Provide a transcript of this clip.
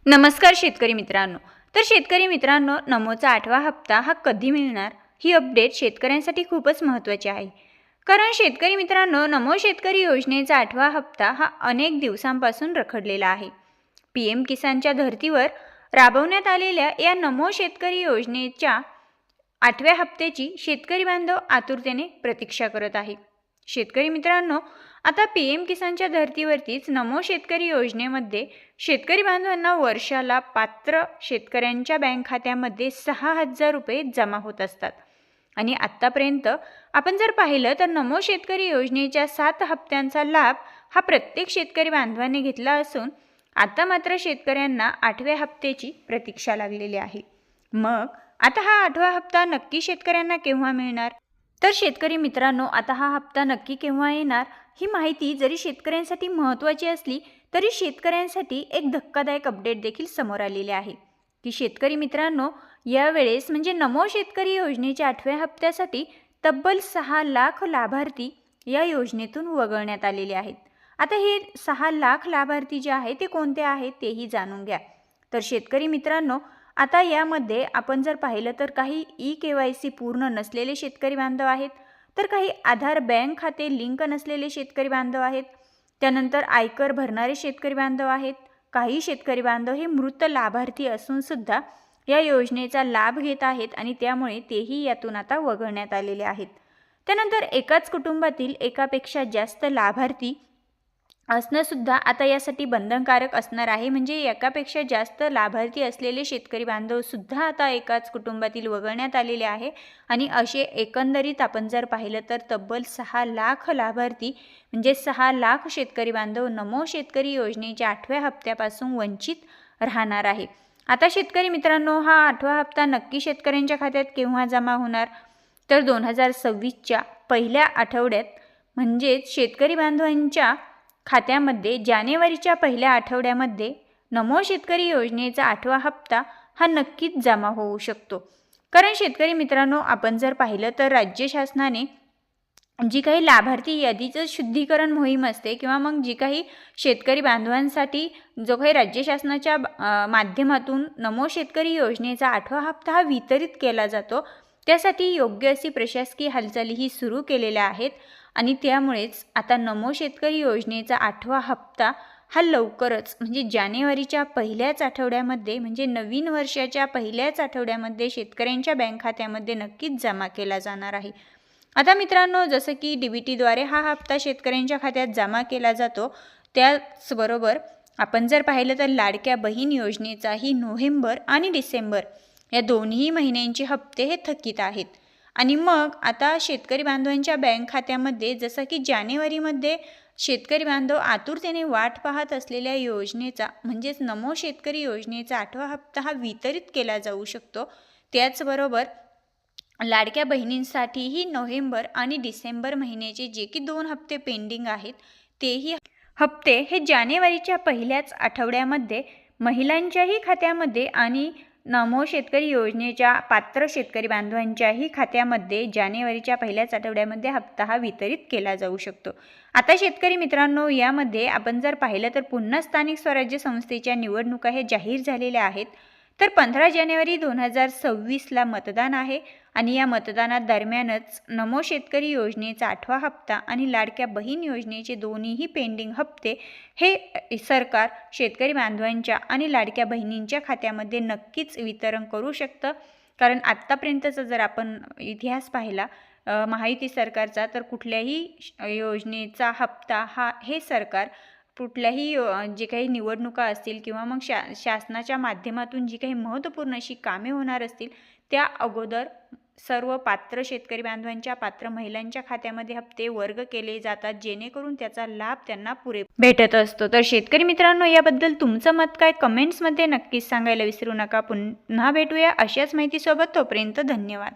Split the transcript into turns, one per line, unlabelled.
नमस्कार शेतकरी मित्रांनो। तर शेतकरी मित्रांनो, नमोचा 8वा हप्ता हा कधी मिळणार ही अपडेट शेतकऱ्यांसाठी खूपच महत्त्वाची आहे। कारण शेतकरी मित्रांनो, नमो शेतकरी योजनेचा 8वा हप्ता हा अनेक दिवसांपासून रखडलेला आहे। पीएम किसानच्या धर्तीवर राबवण्यात आलेल्या या नमो शेतकरी योजनेच्या 8व्या हप्त्याची शेतकरी बांधव आतुरतेने प्रतीक्षा करत आहे। शेतकरी मित्रांनो, आता पीएम किसानच्या धर्तीवरतीच नमो शेतकरी योजनेमध्ये शेतकरी बांधवांना वर्षाला पात्र शेतकऱ्यांच्या बँक खात्यामध्ये 6,000 रुपये जमा होत असतात। आणि आत्तापर्यंत आपण जर पाहिलं तर नमो शेतकरी योजनेच्या 7 हप्त्यांचा लाभ हा प्रत्येक शेतकरी बांधवांनी घेतला असून आता मात्र शेतकऱ्यांना 8व्या हप्त्याची प्रतीक्षा लागलेली आहे। मग आता हा 8वा हप्ता नक्की शेतकऱ्यांना केव्हा मिळणार? तर शेतकरी मित्रांनो, आता हा हप्ता नक्की केव्हा येणार ही माहिती जरी शेतकऱ्यांसाठी महत्त्वाची असली तरी शेतकऱ्यांसाठी एक धक्कादायक अपडेट देखील समोर आलेले आहे की शेतकरी मित्रांनो, यावेळेस म्हणजे नमो शेतकरी योजनेच्या 8व्या हप्त्यासाठी तब्बल 6 लाख लाभार्थी या योजनेतून वगळण्यात आलेले आहेत। आता हे 6 लाख लाभार्थी जे आहेत ते कोणते आहेत तेही जाणून घ्या। तर शेतकरी मित्रांनो, आता यामध्ये आपण जर पाहिलं तर काही KYC पूर्ण नसलेले शेतकरी बांधव आहेत, तर काही आधार बँक खाते लिंक नसलेले शेतकरी बांधव आहेत, त्यानंतर आयकर भरणारे शेतकरी बांधव आहेत, काही शेतकरी बांधव हे मृत लाभार्थी असून सुद्धा या योजनेचा लाभ घेत आहेत आणि त्यामुळे तेही यातून आता वगळण्यात आलेले आहेत। त्यानंतर एकाच कुटुंबातील एकापेक्षा जास्त लाभार्थी असणं सुद्धा आता यासाठी बंधनकारक असणार आहे। म्हणजे एकापेक्षा जास्त लाभार्थी असलेले शेतकरी बांधव सुद्धा आता एकाच कुटुंबातील वगळण्यात आलेले आहे आणि असे एकंदरीत आपण जर पाहिलं तर तब्बल 6 लाख लाभार्थी म्हणजे 6 लाख शेतकरी बांधव नमो शेतकरी योजनेच्या 8व्या हप्त्यापासून वंचित राहणार आहे। आता शेतकरी मित्रांनो, हा 8वा हप्ता नक्की शेतकऱ्यांच्या खात्यात केव्हा जमा होणार? तर 2026च्या पहिल्या आठवड्यात म्हणजेच शेतकरी बांधवांच्या खात्यामध्ये जानेवारीच्या पहिल्या आठवड्यामध्ये नमो शेतकरी योजनेचा 8वा हप्ता हा नक्कीच जमा होऊ शकतो। कारण शेतकरी मित्रांनो, आपण जर पाहिलं तर राज्य शासनाने जी काही लाभार्थी यादीचं शुद्धीकरण मोहीम असते किंवा मग जी काही शेतकरी बांधवांसाठी जो काही राज्य शासनाच्या माध्यमातून नमो शेतकरी योजनेचा 8वा हप्ता हा वितरित केला जातो, त्यासाठी योग्य अशी प्रशासकीय हालचालीही सुरू केलेल्या आहेत आणि त्यामुळेच आता नमो शेतकरी योजनेचा 8वा हप्ता हा लवकरच म्हणजे जानेवारीच्या पहिल्याच आठवड्यामध्ये म्हणजे नवीन वर्षाच्या पहिल्याच आठवड्यामध्ये शेतकऱ्यांच्या बँक खात्यामध्ये नक्कीच जमा केला जाणार आहे। आता मित्रांनो, जसं की DBTद्वारे हा हप्ता शेतकऱ्यांच्या खात्यात जमा केला जातो, त्याचबरोबर आपण जर पाहिलं तर लाडक्या बहीण योजनेचाही नोव्हेंबर आणि डिसेंबर या दोन्ही महिन्यांचे हप्ते हे थकीत आहेत। आणि मग आता शेतकरी बांधवांच्या बँक खात्यामध्ये जसं की जानेवारीमध्ये शेतकरी बांधव आतुरतेने वाट पाहत असलेल्या योजनेचा म्हणजेच नमो शेतकरी योजनेचा 8वा हप्ता हा वितरित केला जाऊ शकतो, त्याचबरोबर लाडक्या बहिणींसाठीही नोव्हेंबर आणि डिसेंबर महिन्याचे जे की 2 हप्ते पेंडिंग आहेत तेही हप्ते हे जानेवारीच्या पहिल्याच आठवड्यामध्ये महिलांच्याही खात्यामध्ये आणि नमो शेतकरी योजनेच्या पात्र शेतकरी बांधवांच्याही खात्यामध्ये जानेवारीच्या पहिल्याच आठवड्यामध्ये हप्ता हा वितरित केला जाऊ शकतो। आता शेतकरी मित्रांनो, यामध्ये आपण जर पाहिलं तर पुन्हा स्थानिक स्वराज्य संस्थेच्या निवडणुका हे जाहीर झालेल्या आहेत। तर 15 जानेवारी 2026ला मतदान आहे आणि या मतदानादरम्यानच नमो शेतकरी योजनेचा 8वा हप्ता आणि लाडक्या बहीण योजनेचे दोन्हीही पेंडिंग हप्ते हे सरकार शेतकरी बांधवांच्या आणि लाडक्या बहिणींच्या खात्यामध्ये नक्कीच वितरण करू शकतं। कारण आत्तापर्यंतचा जर आपण इतिहास पाहिला महायुती सरकारचा, तर कुठल्याही योजनेचा हप्ता हे सरकार कुठल्याही जे काही निवडणुका असतील किंवा मग शासनाच्या माध्यमातून जी काही महत्त्वपूर्ण अशी कामे होणार असतील त्या अगोदर सर्व पात्र शेतकरी बांधवांच्या पात्र महिलांच्या खात्यामध्ये हप्ते वर्ग केले जातात, जेणेकरून त्याचा लाभ त्यांना पुरे भेटत असतो। तर शेतकरी मित्रांनो, याबद्दल तुमचं मत काय कमेंट्समध्ये नक्कीच सांगायला विसरू नका। पुन्हा भेटूया अशाच माहितीसोबत, तोपर्यंत धन्यवाद।